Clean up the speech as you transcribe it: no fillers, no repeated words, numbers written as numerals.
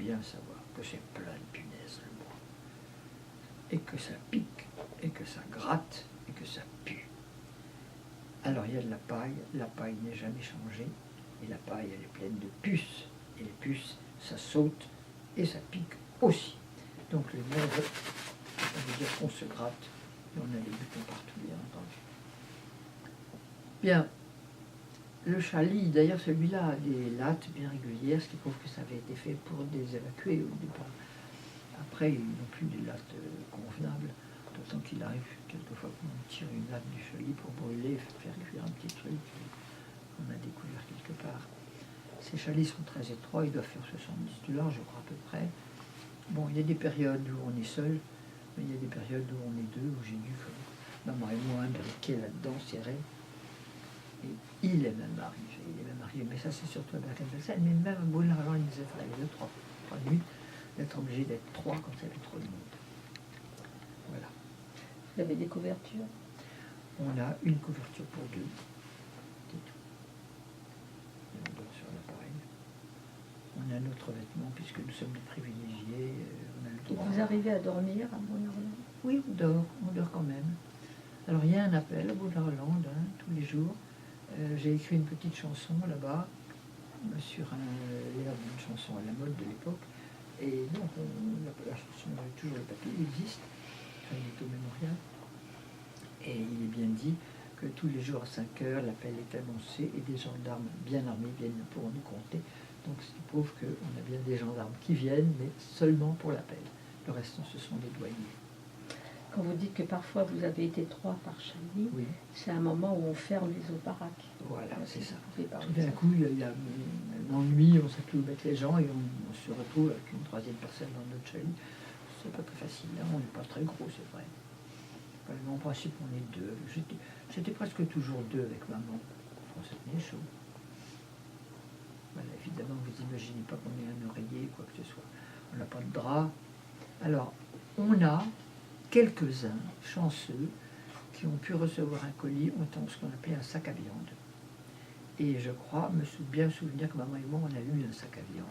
bien savoir que c'est plein de punaises le bois. Et que ça pique, et que ça gratte, et que ça pue. Alors il y a de la paille n'est jamais changée, et la paille elle est pleine de puces, et les puces ça saute et ça pique aussi. Donc le nerf, ça veut dire qu'on se gratte, et on a des boutons partout, bien entendu. Bien, le chalis, d'ailleurs celui-là a des lattes bien régulières, ce qui prouve que ça avait été fait pour des évacués au départ. Après, ils n'ont plus des lattes convenables, d'autant qu'il arrive quelquefois qu'on tire une latte du chalis pour brûler, faire cuire un petit truc qu'on a découvert quelque part. Ces chalets sont très étroits, ils doivent faire 70 de large, je crois à peu près. Bon, il y a des périodes où on est seul, mais il y a des périodes où on est deux, où j'ai dû, maman et moi, imbriquer là-dedans, serré. Et il est même arrivé, mais ça c'est surtout à Bergen-Belsen, mais même à Beaune-la-Rolande, il nous a fallu 2-3 nuits d'être obligé d'être 3 quand il y avait trop de monde. Voilà. Vous avez des couvertures? On a une couverture pour 2, c'est tout. Et on dort sur l'appareil. On a notre vêtement, puisque nous sommes des privilégiés, on a le Et droit. vous arrivez à dormir à Beaune-la-Rolande? Oui, on dort quand même. Alors il y a un appel à Beaune-la-Rolande, tous les jours. J'ai écrit une petite chanson là-bas, sur l'air d'une chanson à la mode de l'époque. Et donc, la chanson, toujours le papier, il existe, il est au mémorial. Et il est bien dit que tous les jours à 5 heures, l'appel est annoncé et des gendarmes bien armés viennent pour nous compter. Donc, ce qui prouve qu'on a bien des gendarmes qui viennent, mais seulement pour l'appel. Le restant, ce sont des douaniers. Quand vous dites que parfois vous avez été 3 par chalis, Oui. c'est un moment où on ferme les eaux-baraques. Voilà, c'est ça. Tout D'un coup, il y a un ennui, on ne sait plus où mettre les gens et on se retrouve avec une troisième personne dans notre chalet. C'est pas très facile, hein. On n'est pas très gros, c'est vrai. En principe, on est 2. J'étais presque toujours 2 avec maman. Ça tenait chaud. Voilà, évidemment, vous imaginez pas qu'on ait un oreiller, quoi que ce soit. On n'a pas de drap. Alors, on a quelques-uns chanceux qui ont pu recevoir un colis, ce qu'on appelait un sac à viande. Et je crois bien me souvenir que maman et moi, on a eu un sac à viande.